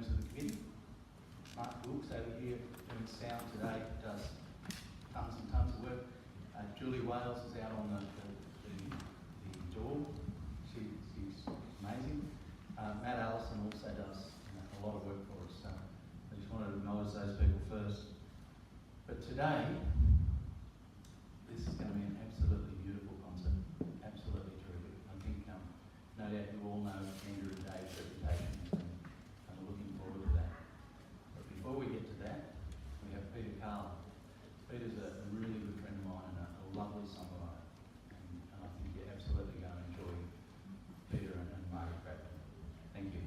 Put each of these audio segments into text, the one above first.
members of the committee. Mark Wilkes over here doing sound today, does tons and tons of work. Julie Wales is out on the door. She's amazing. Matt Allison also does a lot of work for us. So I just wanted to acknowledge those people first. But today, this is going to be an absolutely beautiful concert. Absolutely terrific. I think no doubt you all know Andrew and Dave's reputation, and I'm looking forward to that. But before we get to that, we have Peter Carlin. Peter's a really good friend of mine and a lovely songwriter, and I think you're absolutely going to enjoy Peter and Margaret Bradford. Thank you.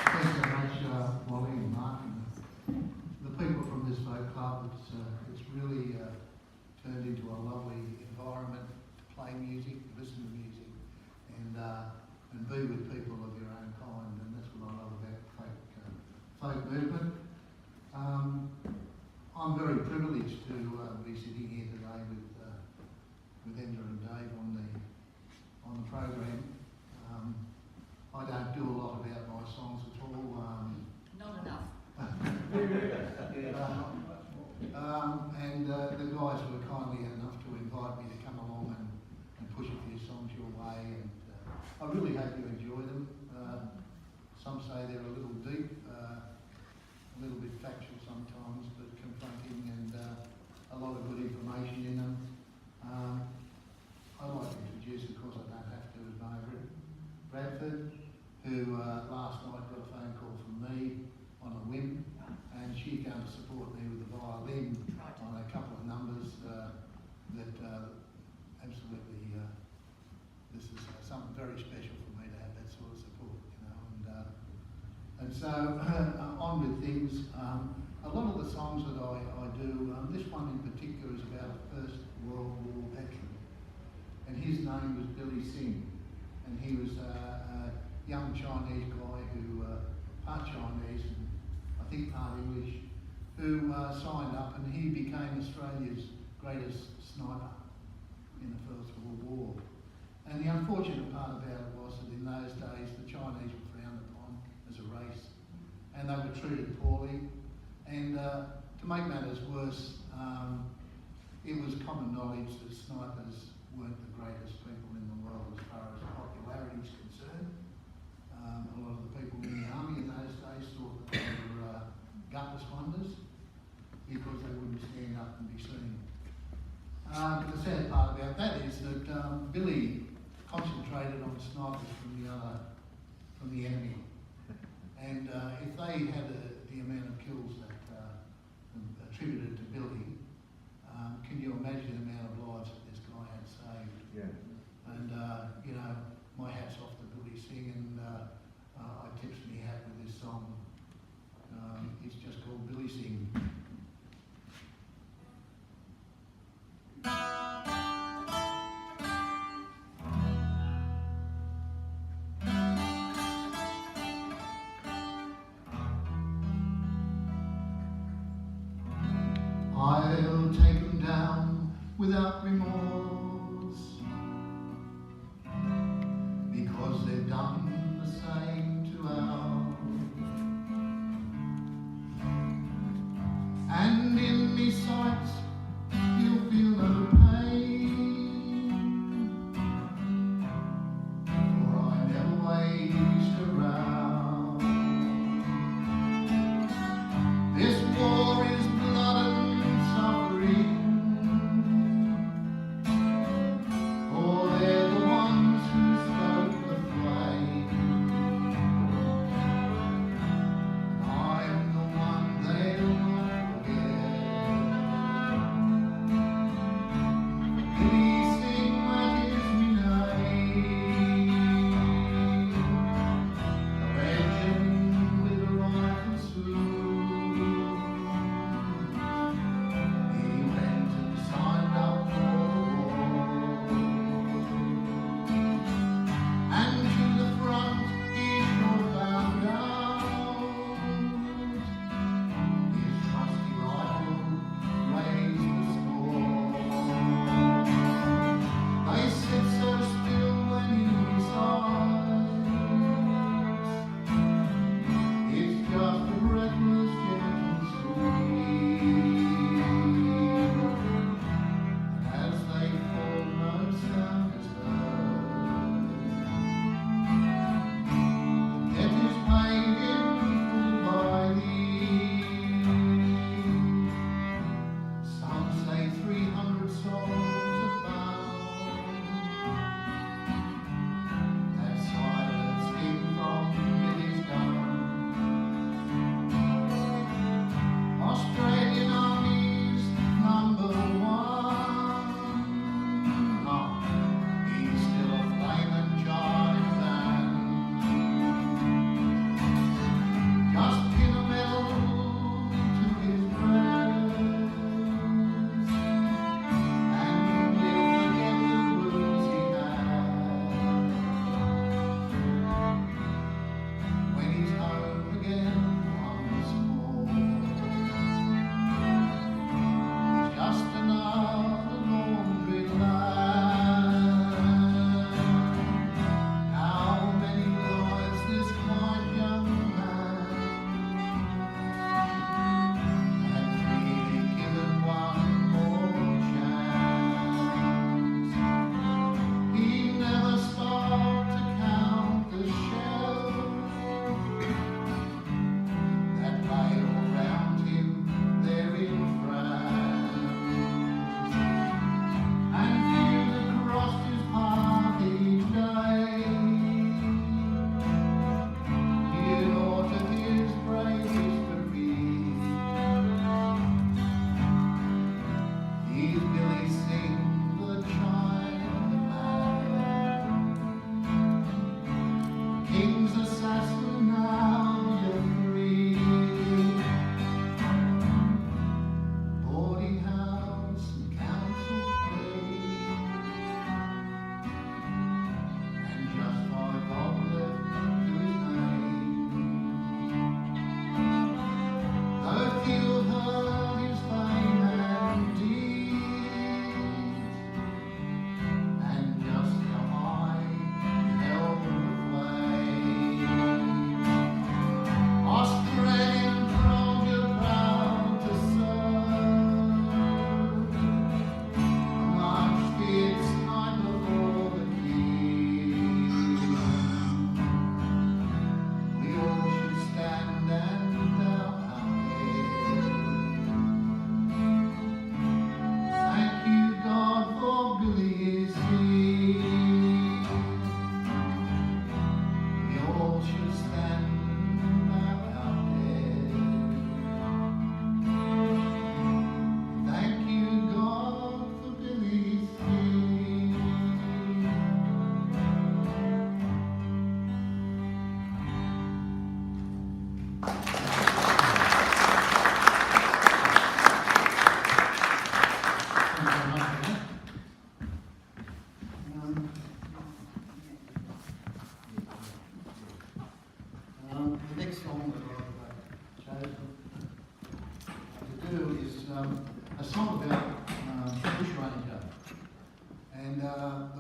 Thanks so much, Wally and Mark, and the people from this folk club. It's really turned into a lovely environment to play music, listen to music, and be with people of your own kind, and that's what I love about folk movement. I'm very privileged to be sitting here today with Enda and Dave on the program. I don't do a lot about my songs at all. Not enough. And the guys were kindly enough to invite me to come along and push a few songs your way, and I really hope you enjoy them. Some say they're a little deep, a little bit factual sometimes, but confronting, and a lot of good information in them. I'd like to introduce, of course I don't have to, Margaret Bradford, who last night got a phone call from me on a whim, and she's going to support me with the violin on a couple of numbers that absolutely, this is something very special for me to have that sort of support, you know. And so on with things. A lot of the songs that I do, this one in particular is about a First World War veteran, and his name was Billy Singh, and he was a young Chinese guy who, part Chinese and I think part English, who signed up, and he became Australia's greatest sniper in the First World War. And the unfortunate part about it was that in those days the Chinese were frowned upon as a race, and they were treated poorly. And to make matters worse, it was common knowledge that snipers weren't the greatest people in the world as far as popularity is concerned. A lot of the people in the army in those days thought that they were gutless wonders because they wouldn't stand up and be seen. The sad part about that is that Billy concentrated on snipers from the enemy, and if they had the amount of kills that attributed to Billy, can you imagine the amount of lives that this guy had saved? Yeah. And you know, my hat's off to Billy Singh, and I tips me hat with this song. It's just called Billy Singh. I'll take them down without remorse, because they've done the same to ours.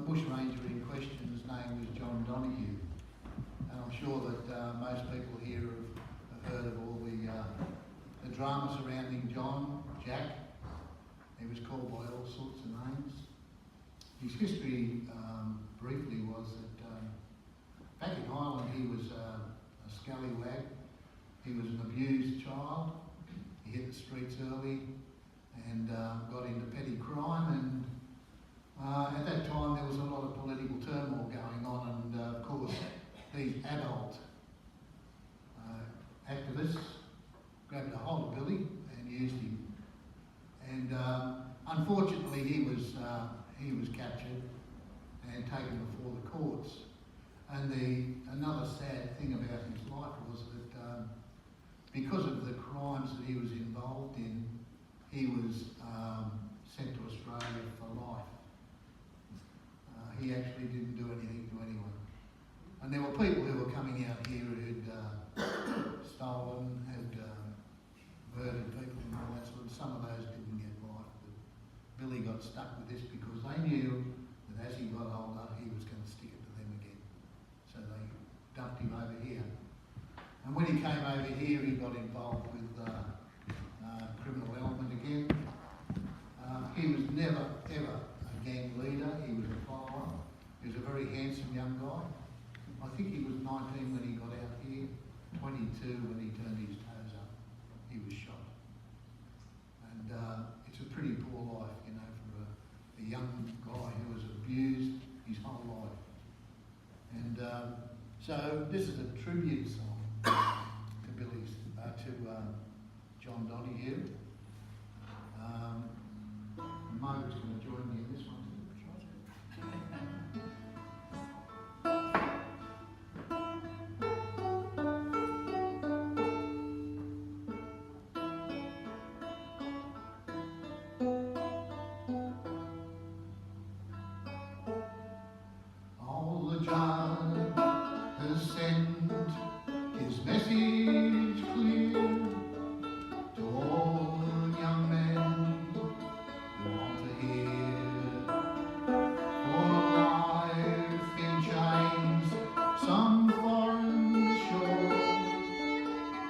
bushranger in question's name was John Donahue, and I'm sure that most people here have heard of all the drama surrounding John, Jack. He was called by all sorts of names. His history, briefly, was that back in Ireland he was a scallywag. He was an abused child. He hit the streets early and got into petty crime, and at that time there was a lot of political turmoil going on, and of course these adult activists grabbed a hold of Billy and used him. And unfortunately he was captured and taken before the courts. And another sad thing about his life was that because of the crimes that he was involved in, he was sent to Australia for life. He actually didn't do anything to anyone. And there were people who were coming out here who'd stolen, had murdered people and all that sort of. Some of those didn't get life, but Billy got stuck with this because they knew that as he got older, he was going to stick it to them again. So they dumped him over here. And when he came over here, he got involved with criminal element again. He was never, ever a gang leader. He was a follower. He was a very handsome young guy. I think he was 19 when he got out here, 22 when he turned his toes up. He was shot. And it's a pretty poor life, you know, for a young guy who was abused his whole life. And so this is a tribute song to John Donahue. Margaret's going to join me in this one too. All the judge has sent his message clear to all young men who want to hear. For life in chains, some foreign shore,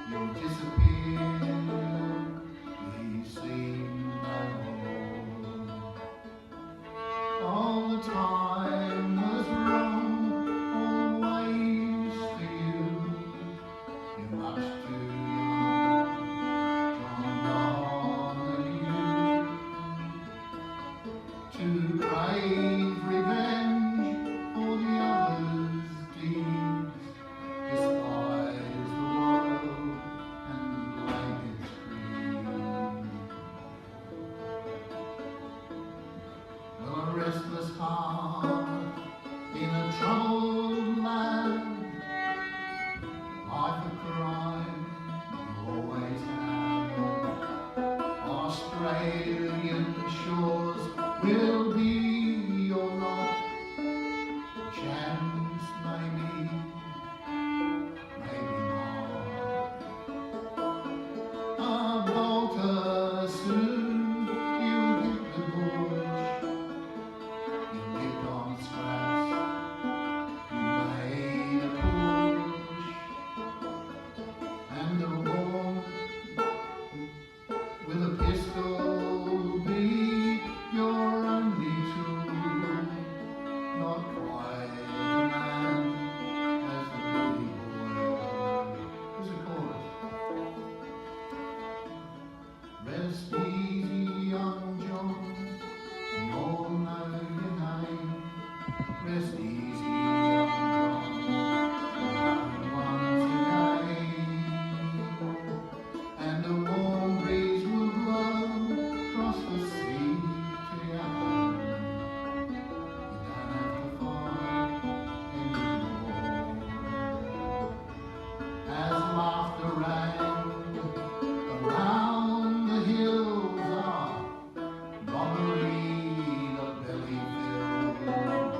you'll disappear, be seen no more. All the time was wrong, always for you. You're much too young, John Donahue, to crave revenge for the others' deeds. Despise the world and blame its creed. Well, a restless heart in a troubled land, life of crime you always have. Australian shores will be your lot. Chance maybe, maybe not. A bolter soon, you hit the bush. You lived on scraps, you made a push, and a war with a pistol be your only tool. Not quite a man as the Billy Boy. There's a chorus. Rest easy, young John, we all know your name. Rest easy, young John, once again. And a warm breeze will blow across the sea to your home. You don't have to fight anymore. As laughter rang around the hills, robbery the belly filled.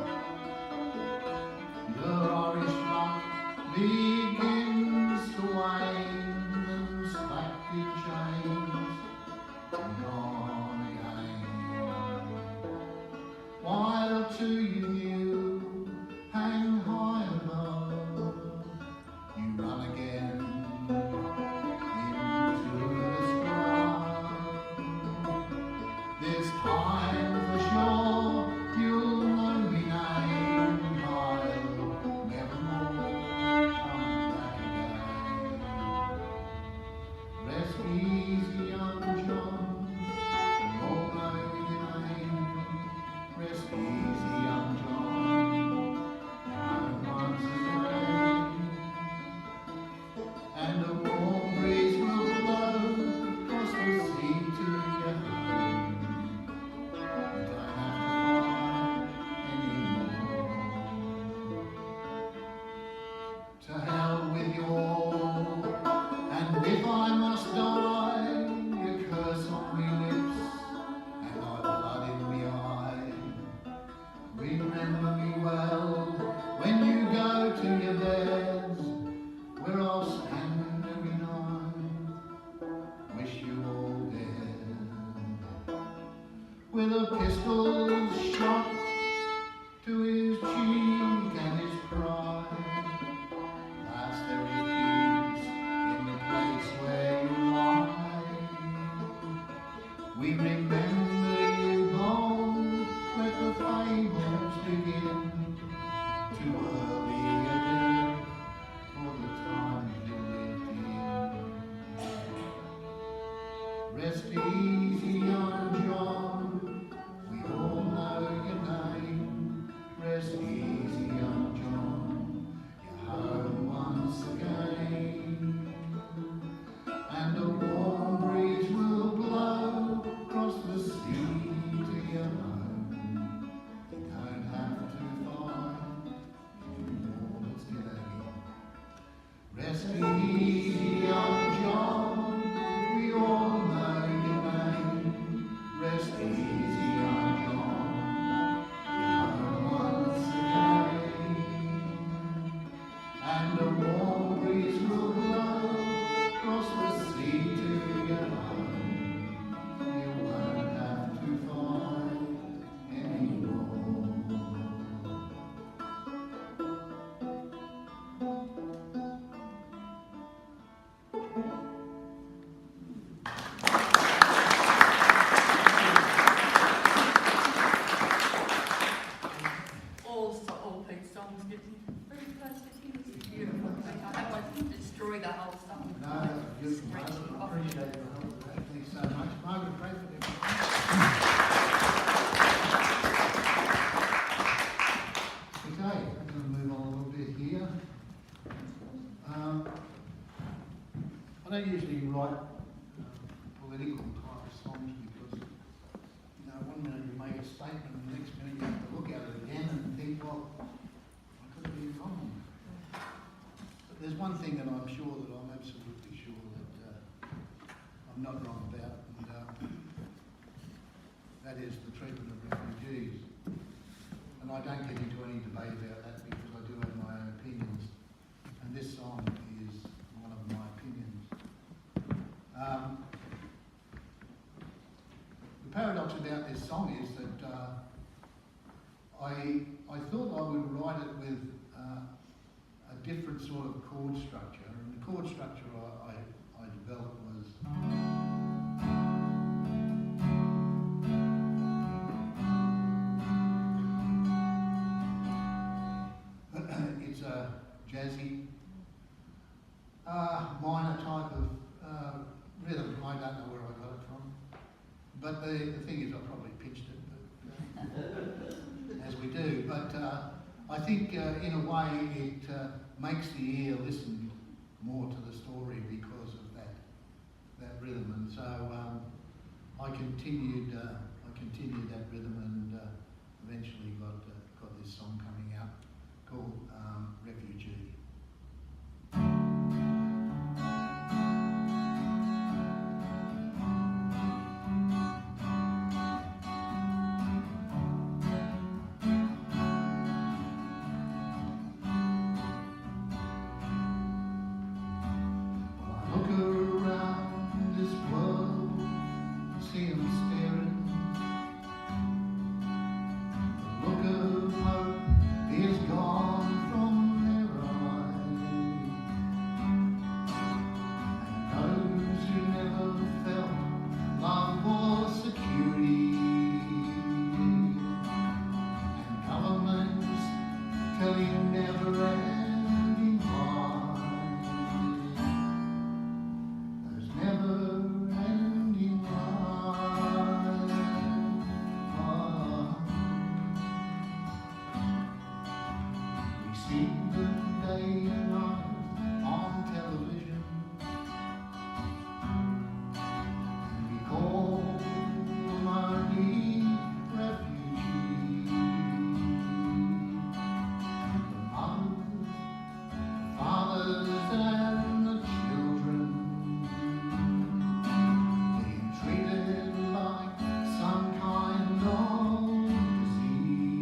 his cheek and his pride. Last there is peace in the place where you lie. We remember you both, let the fables begin. Too early a death for the time you lived in. Rest easy, young John, we all know your name. Rest easy, young John, you're home once again. And a warm breeze will blow across the sea to your home. You don't have to fight anymore. Let's do that again. Rest easy, young John, we all know your name. Rest easy, young John, you're home once again. And a warm breeze will blow across the sea to your home. You won't have to fight anymore. All Pete's songs get me very close to tears. It's beautiful. I don't want to destroy the whole song. No, that's beautiful, Stretch Margaret. it I off. appreciate your help with that. Thanks so much. Margaret Bradford, everyone. Okay, I'm going to move on a little bit here. I don't usually write political type of songs because, you know, one minute you make a statement and the next minute you have to look at it again and think, well, I could be wrong. But there's one thing that I'm sure that I'm absolutely sure that I'm not wrong about, and that is the treatment of refugees. And I don't get into any debate about that because I do have my own opinions, and this song is one of my opinions. The paradox about this song is that I thought I would write it with a different sort of chord structure, and the chord structure I developed was it's a jazzy minor type of rhythm. I don't know where I got it from, but the thing is I probably pitched it, but, as we do. But I think in a way it makes the ear listen more to the story because of that rhythm, and so I continued that rhythm, and eventually got this song coming out called Refugee. Look around this world, see 'em staring. The look of hope is gone from their eyes. And those who never felt love or security, and governments tell you never-ending lies. There's never-ending lies. We see them day and night on television, and we call them only refugees. The mothers, the fathers, and the children being treated like some kind of disease.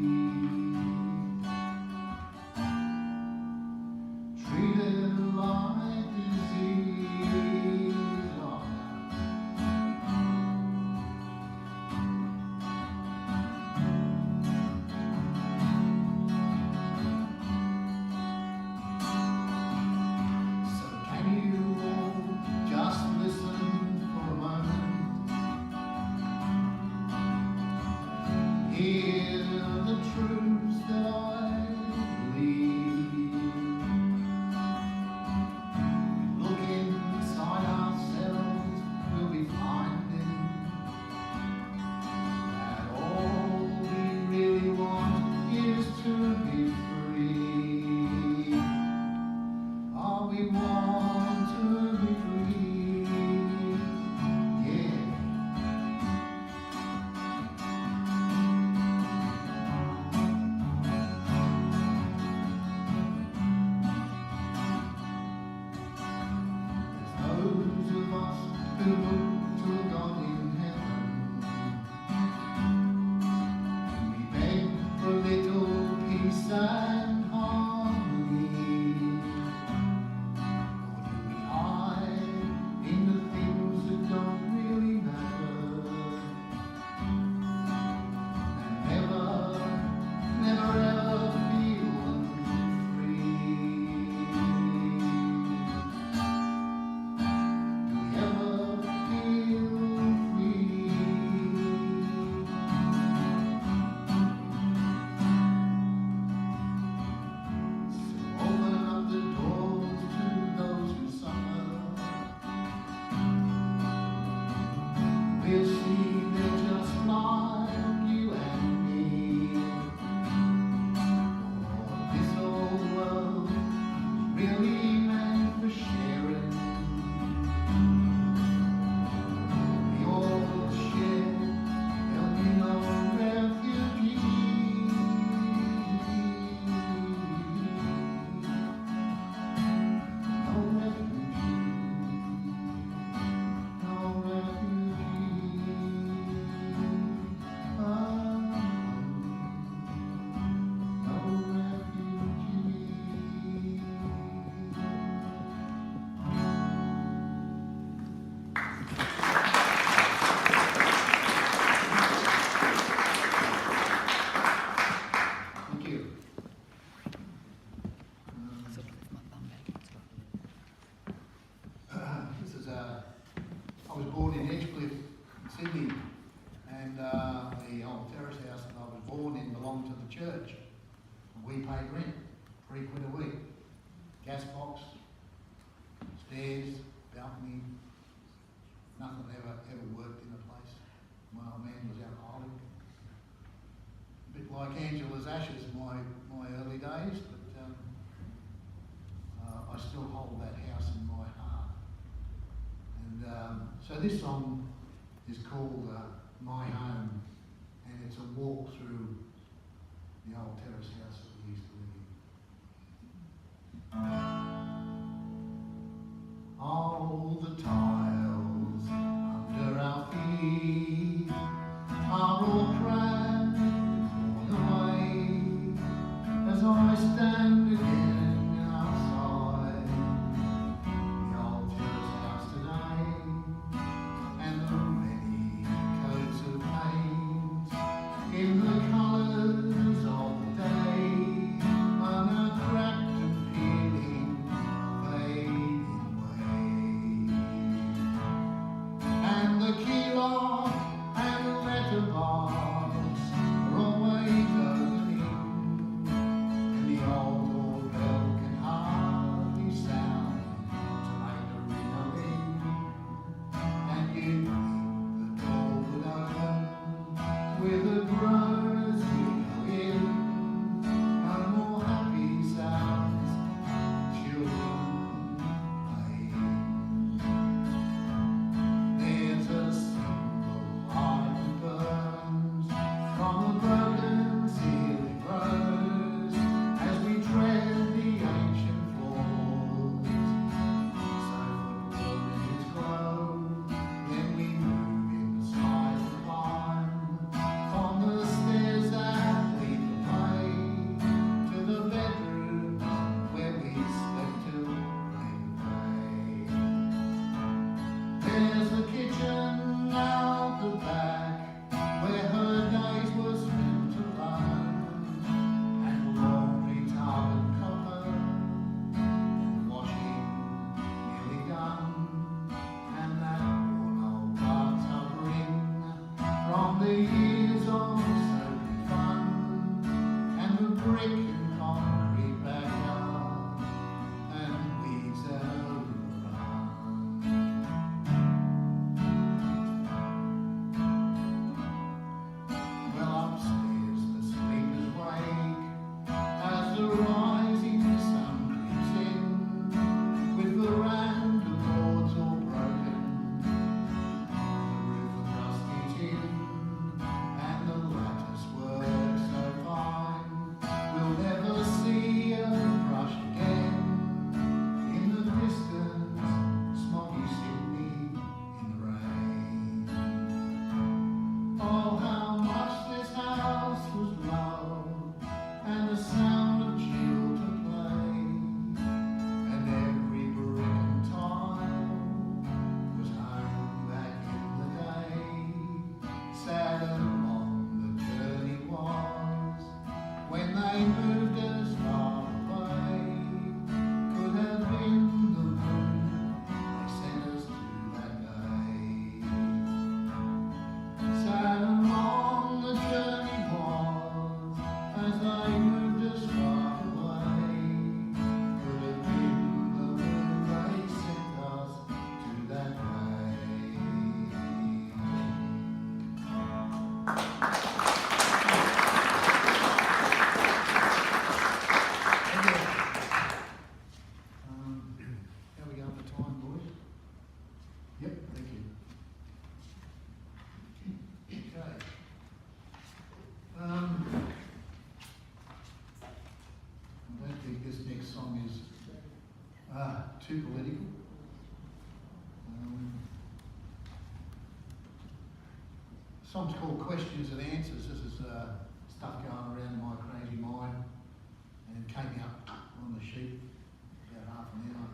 paid rent, £3 a week. Gas box, stairs, balcony, nothing ever worked in the place. My old man was alcoholic. A bit like Angela's ashes, my early days, but I still hold that house in my heart. And so this song is called My Home, and it's a walk through the old terrace house that we used to live in. All the tiles under our feet are all cracked and worn away as I stand again outside the old terrace house today, and the many coats of paint in the colours of the day are now cracked and peeling, fading away. And the key lock and the letterbox are always opening, and the old doorbell can hardly sound to make a ring-a-ling. And you'd think the door would open with a groan as we go in. No more happy sounds, children playing. There's a single light that burns from a broken ceiling rose as we tread the ancient floors. So for 4 minutes glow, then we move inside and climb on the stairs that lead the way to the bedroom where we slept till break of day. There's the kitchen out the back where her days were spent alone, and laundry tub and copper, and washing nearly done, and that worn old bathtub ring from the years of soapy fun, and the brick and concrete backyard, and weeds overrun. Well, upstairs the sleepers wake as the rising sun creeps in, with veranda boards all broken, the roof of rusty tin, and the lattice work so fine we'll never see a brush again. In the distance, smoggy Sydney in the rain. Oh, how much this house was loved, and the sound of children play, and every brick and tile was home back in the day. Sad and long the journey was when they moved us far away. Could have been the moon they sent us to that day. Sad and long the journey was as they moved us far away. Could have been the moon they sent us to that day. How we going for time, boys? Yep, thank you. Okay. I don't think this next song is too political. The song's called Questions and Answers. This is stuff going around in my crazy mind, and it came out on the sheet about half an hour.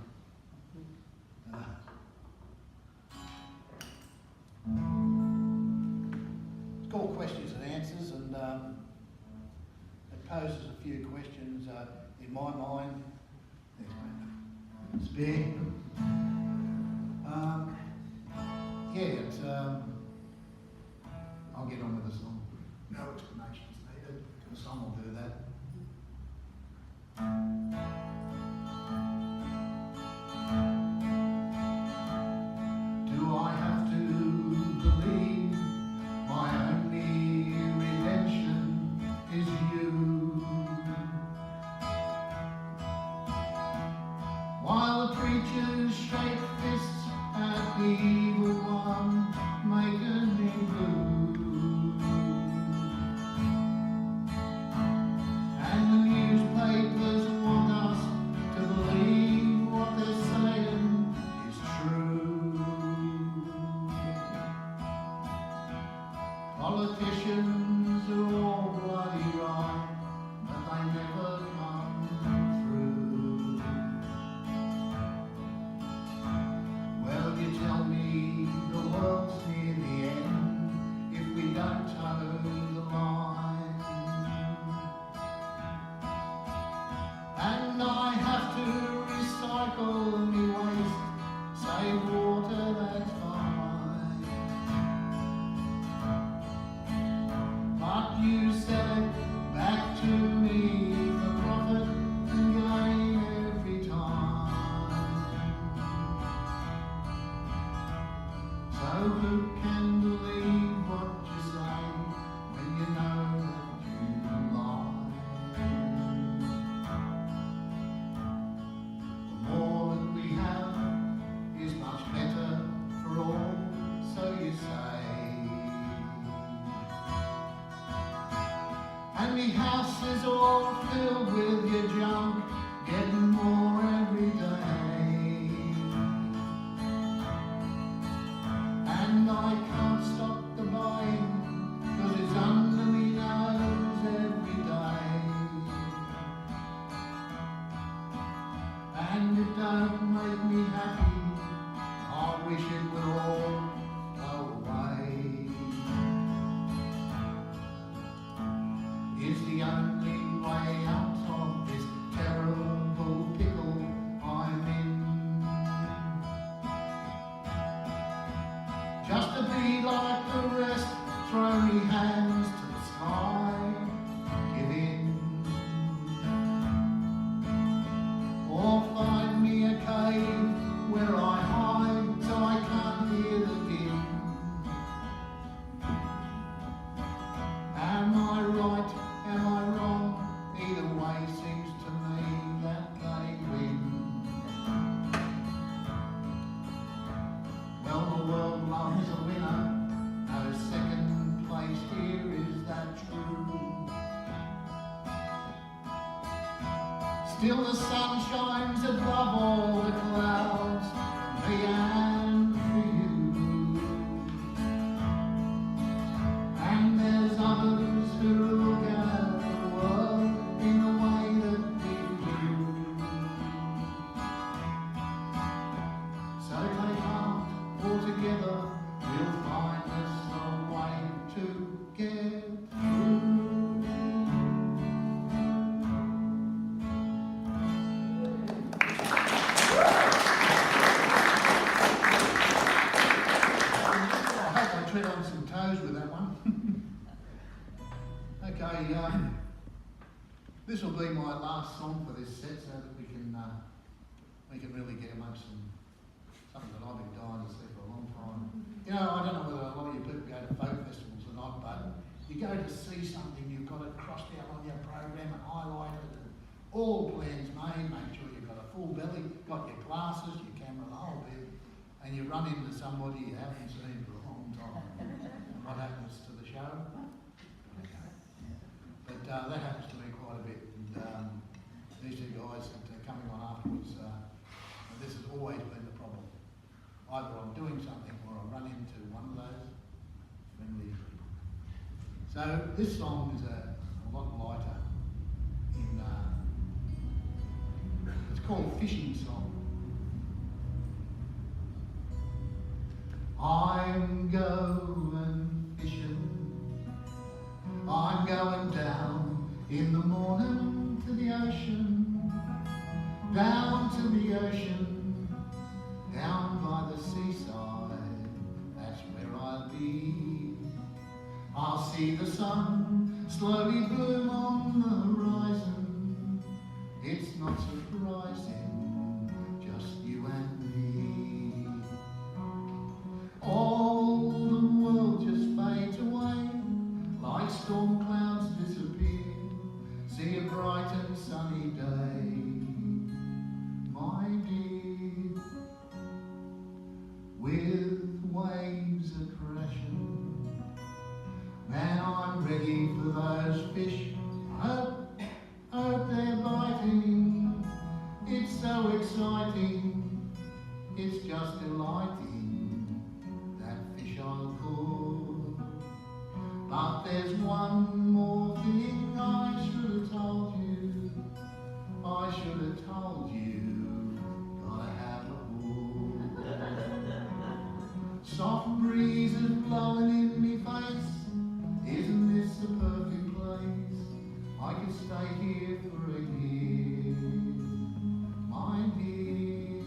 It's called Questions and Answers, and it poses a few questions in my mind. Spare. Yeah, it's I'll get on with the song. No explanations needed, because the song will do that. Preachers shake fists at the evil one, making him blue. And the newspapers want us to believe what they're saying is true. Politicians are all bloody right, but they never come through. Well, you tell me the world's near the end if we don't toe the line. And I have to recycle me waste, save water, that's fine. But you sell it back to me for profit and gain every time. So who can believe what you say when you know that you lie? The more that we have is much better for all, so you say. And me house is all filled with your junk, getting more every day. And I can't stop the buying, 'cause it's under me nose every day. And it don't make me happy, I wish it would all go away. Is the only way out of this terrible pickle I'm in. Just to be like the rest, throw me hands to the sky, give in. Or find me a cave where I hide so I can't hear the din. Am I right? Am I wrong? Either way seems to me that they win. Well, the world loves a winner, no second place here, is that true? Still the sun shines above all the clouds, for me and for you. And there's others who look at the world in the way that we do. So take heart, all together we'll find us a way to get through. I hope I tread on some toes with that one. Okay, this will be my last song for this set, so that we can really get amongst something that I've been dying to see for a long time. You know, I don't know whether a lot of you people go to folk festivals or not, but you go to see something, you've got it crossed out on your program and highlighted, and all plans made. Make sure you've got a full belly, got your glasses, your camera, the whole bit, and you run into somebody you haven't seen for a long time. And what happens to the show? But that happens to me quite a bit, and these two guys that are coming on afterwards, this has always been the problem. Either I'm doing something or I run into one of those friendly people. So this song is a lot lighter. It's called Fishing Song. I'm going fishing, I'm going down in the morning to the ocean, down to the ocean, down by the seaside, that's where I'll be. I'll see the sun slowly bloom on the horizon, it's not surprising, just you and me. All the world just fades away, like storm clouds disappear. See a bright and sunny day, my dear. exciting, it's just delighting, that fish I'll caught. But there's one more thing I should have told you, I should have told you, gotta have a hook. Soft breezes blowing in me face, isn't this the perfect place? I could stay here for a year, my dear,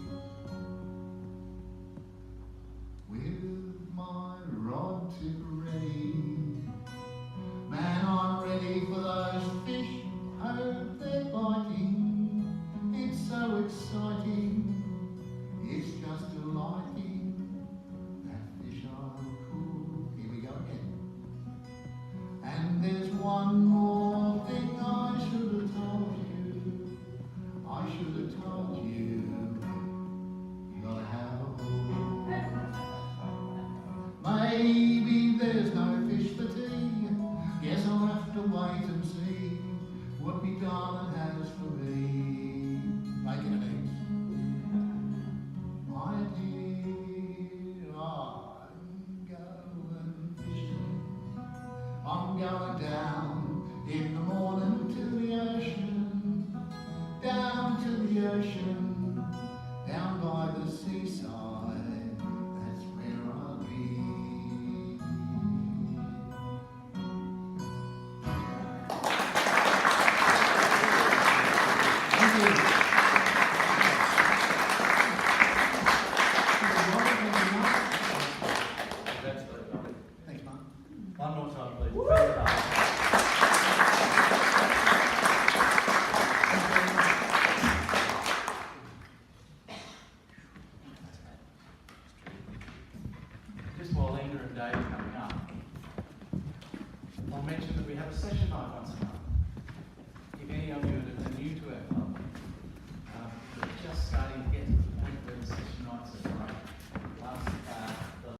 with my rod tip ready. Man, I'm ready for those fish, hope they're biting. It's so exciting, it's just delighting, that fish I'll cook. Here we go again. And there's one more thing I should have told you, I should have told you, you gotta have a hook. Maybe there's no fish for tea, guess I'll have to wait and see what me darling has for me. Making it eggs. My dear, I'm going fishing. I'm going down in the morning to the ocean, down to the ocean, down by the seaside, that's where I'll be. Thank you. That's very lovely. Thanks, Mark. One more time, please. Very lovely. Just while Enda and Dave are coming up, I'll mention that we have a session night once a month.